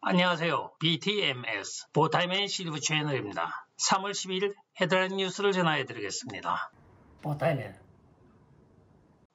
안녕하세요. BTMS 보타임의 실브 채널입니다. 3월 10일 헤드라인 뉴스를 전해드리겠습니다. 보타임엔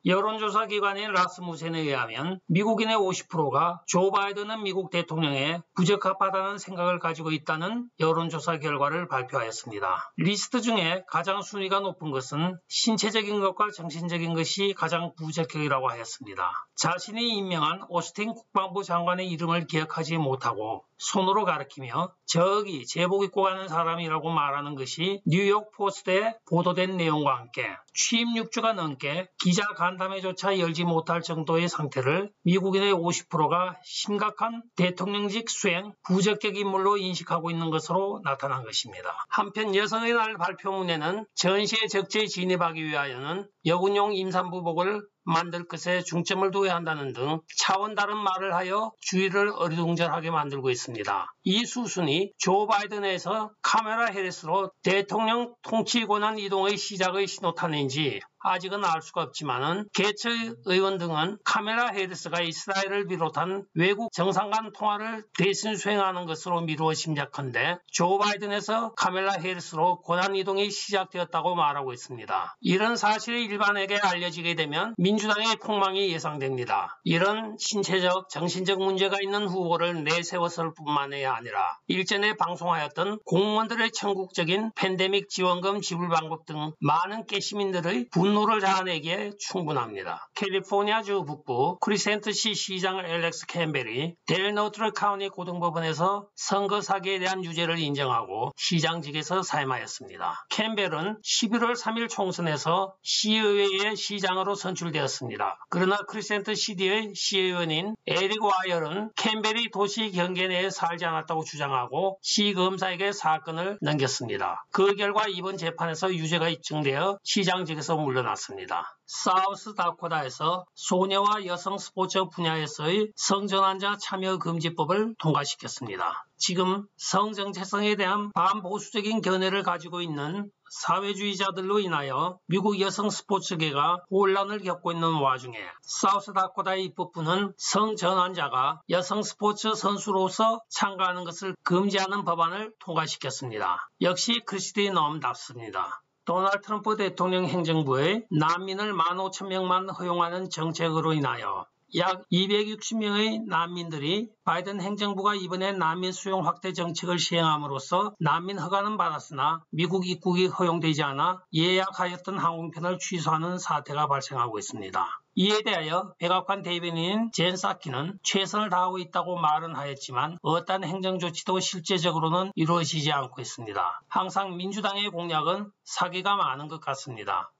여론조사 기관인 라스무센에 의하면 미국인의 50%가 조 바이든은 미국 대통령에 부적합하다는 생각을 가지고 있다는 여론조사 결과를 발표하였습니다. 리스트 중에 가장 순위가 높은 것은 신체적인 것과 정신적인 것이 가장 부적격이라고 하였습니다. 자신이 임명한 오스틴 국방부 장관의 이름을 기억하지 못하고 손으로 가리키며 저기 제복 입고 가는 사람이라고 말하는 것이 뉴욕 포스트에 보도된 내용과 함께 취임 6주가 넘게 기자 간담회조차 열지 못할 정도의 상태를 미국인의 50%가 심각한 대통령직 수행 부적격 인물로 인식하고 있는 것으로 나타난 것입니다. 한편 여성의 날 발표문에는 전시에 적재에 진입하기 위하여는 여군용 임산부복을 만들 것에 중점을 둬야 한다는 등 차원 다른 말을 하여 주의를 어리둥절하게 만들고 있습니다. 이 수순이 조 바이든에서 카멜라 해리스로 대통령 통치 권한 이동의 시작의 신호탄인지 아직은 알 수가 없지만은 개최 의원 등은 카멜라 해리스가 이스라엘을 비롯한 외국 정상 간 통화를 대신 수행하는 것으로 미루어 짐작한데 조 바이든에서 카멜라 해리스로 권한 이동이 시작되었다고 말하고 있습니다. 이런 사실이 일반에게 알려지게 되면 민주당의 폭망이 예상됩니다. 이런 신체적, 정신적 문제가 있는 후보를 내세웠을 뿐만이 아니라 일전에 방송하였던 공무원들의 천국적인 팬데믹 지원금 지불 방법 등 많은 깨시민들의 분노를 자아내기에 충분합니다. 캘리포니아주 북부 크리센트시 시장 앨렉스 캠벨이 델노트르 카운티 고등법원에서 선거 사기에 대한 유죄를 인정하고 시장직에서 사임하였습니다. 캠벨은 11월 3일 총선에서 시의회의 시장으로 선출되었습니다. 그러나 크리센트 시디의 시의원인 에릭 와이어는 캠벨이 도시 경계 내에 살지 않았다고 주장하고 시검사에게 사건을 넘겼습니다. 그 결과 이번 재판에서 유죄가 입증되어 시장직에서 물러났습니다. 사우스 다코다에서 소녀와 여성 스포츠 분야에서의 성전환자 참여 금지법을 통과시켰습니다. 지금 성정체성에 대한 반보수적인 견해를 가지고 있는 사회주의자들로 인하여 미국 여성 스포츠계가 혼란을 겪고 있는 와중에 사우스다코다의 입법부는 성전환자가 여성 스포츠 선수로서 참가하는 것을 금지하는 법안을 통과시켰습니다. 역시 크리스티 넘답습니다. 도널드 트럼프 대통령 행정부의 난민을 15,000명만 허용하는 정책으로 인하여 약 260명의 난민들이 바이든 행정부가 이번에 난민 수용 확대 정책을 시행함으로써 난민 허가는 받았으나 미국 입국이 허용되지 않아 예약하였던 항공편을 취소하는 사태가 발생하고 있습니다. 이에 대하여 백악관 대변인인 젠 사키는 최선을 다하고 있다고 말은 하였지만 어떠한 행정 조치도 실제적으로는 이루어지지 않고 있습니다. 항상 민주당의 공약은 사기가 많은 것 같습니다.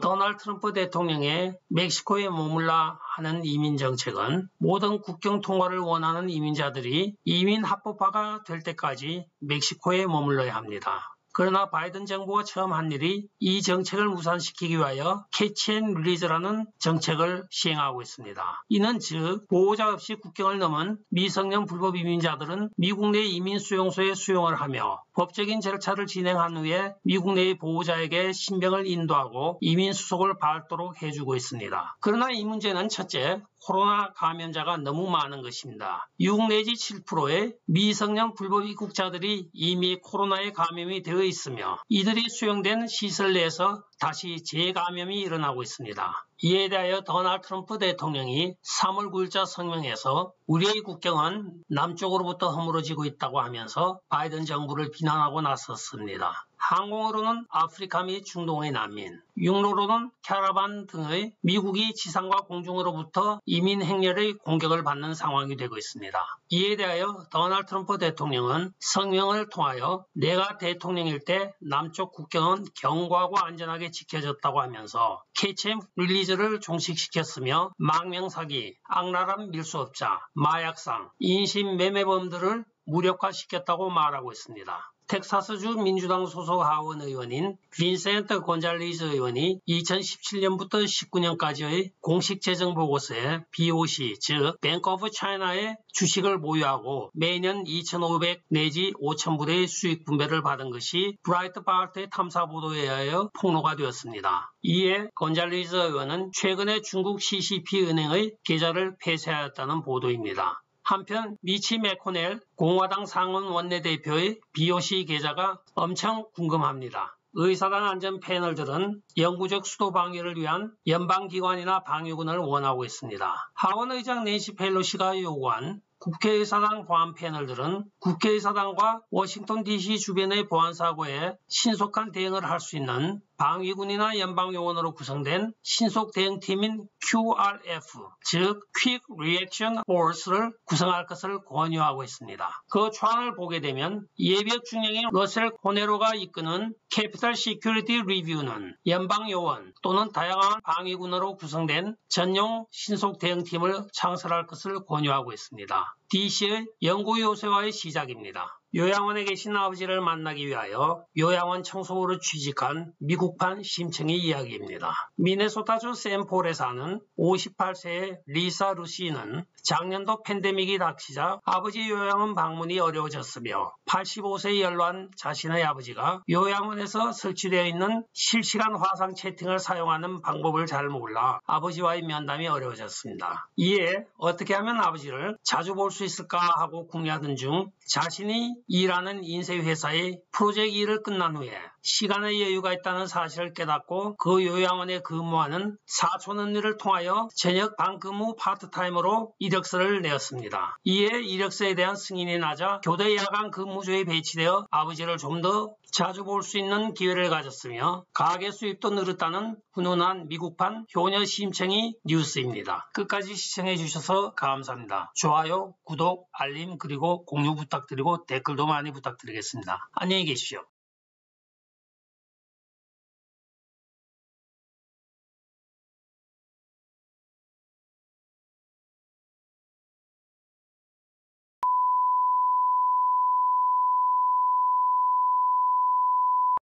도널드 트럼프 대통령의 멕시코에 머물라 하는 이민 정책은 모든 국경 통과를 원하는 이민자들이 이민 합법화가 될 때까지 멕시코에 머물러야 합니다. 그러나 바이든 정부가 처음 한 일이 이 정책을 무산시키기 위하여 캐치 앤 릴리즈라는 정책을 시행하고 있습니다. 이는 즉 보호자 없이 국경을 넘은 미성년 불법 이민자들은 미국 내 이민 수용소에 수용을 하며 법적인 절차를 진행한 후에 미국 내의 보호자에게 신병을 인도하고 이민 수속을 밟도록 해주고 있습니다. 그러나 이 문제는 첫째, 코로나 감염자가 너무 많은 것입니다. 6 내지 7%의 미성년 불법 입국자들이 이미 코로나에 감염이 되어 있으며 이들이 수용된 시설 내에서 다시 재감염이 일어나고 있습니다. 이에 대하여 도널드 트럼프 대통령이 3월 9일자 성명에서 우리의 국경은 남쪽으로부터 허물어지고 있다고 하면서 바이든 정부를 비난하고 나섰습니다. 항공으로는 아프리카 및 중동의 난민, 육로로는 캐러반 등의 미국이 지상과 공중으로부터 이민 행렬의 공격을 받는 상황이 되고 있습니다. 이에 대하여 도널드 트럼프 대통령은 성명을 통하여 내가 대통령일 때 남쪽 국경은 견고하고 안전하게 지켜졌다고 하면서 캐치 앤 릴리즈를 종식시켰으며 망명사기, 악랄한 밀수업자, 마약상, 인신매매범들을 무력화시켰다고 말하고 있습니다. 텍사스주 민주당 소속 하원 의원인 빈센트 곤잘리즈 의원이 2017년부터 19년까지의 공식 재정 보고서에 BOC, 즉 뱅크 오브 차이나의 주식을 보유하고 매년 2,500 내지 5,000불의 수익 분배를 받은 것이 브라이트바트의 탐사 보도에 의하여 폭로가 되었습니다. 이에 곤잘리즈 의원은 최근에 중국 CCP 은행의 계좌를 폐쇄하였다는 보도입니다. 한편 미치 매코넬 공화당 상원 원내대표의 BOC 계좌가 엄청 궁금합니다. 의사당 안전 패널들은 영구적 수도 방위를 위한 연방기관이나 방위군을 원하고 있습니다. 하원 의장 낸시 펠로시가 요구한 국회의사당 보안 패널들은 국회의사당과 워싱턴 DC 주변의 보안 사고에 신속한 대응을 할 수 있는 방위군이나 연방요원으로 구성된 신속 대응팀인 QRF, 즉 Quick Reaction Force를 구성할 것을 권유하고 있습니다. 그 초안을 보게 되면 예비역 중령인 러셀 코네로가 이끄는 Capital Security Review는 연방요원 또는 다양한 방위군으로 구성된 전용 신속 대응팀을 창설할 것을 권유하고 있습니다. DC의 연구 요새화의 시작입니다. 요양원에 계신 아버지를 만나기 위하여 요양원 청소부로 취직한 미국판 심청이 이야기입니다. 미네소타주 샌폴에 사는 58세의 리사 루시는 작년도 팬데믹이 닥치자 아버지 요양원 방문이 어려워졌으며 85세에 연로한 자신의 아버지가 요양원에서 설치되어 있는 실시간 화상 채팅을 사용하는 방법을 잘 몰라 아버지와의 면담이 어려워졌습니다. 이에 어떻게 하면 아버지를 자주 볼 수 있을까 하고 궁리하던 중 자신이 일하는 인쇄회사의 프로젝트 일을 끝난 후에 시간의 여유가 있다는 사실을 깨닫고 그 요양원에 근무하는 사촌 언니를 통하여 저녁 반근무 파트타임으로 이력서를 내었습니다. 이에 이력서에 대한 승인이 나자 교대 야간 근무조에 배치되어 아버지를 좀 더 자주 볼 수 있는 기회를 가졌으며 가계 수입도 늘었다는 훈훈한 미국판 효녀 심청이 뉴스입니다. 끝까지 시청해 주셔서 감사합니다. 좋아요, 구독, 알림 그리고 공유 부탁드리고 댓글도 많이 부탁드리겠습니다. 안녕히 계십시오.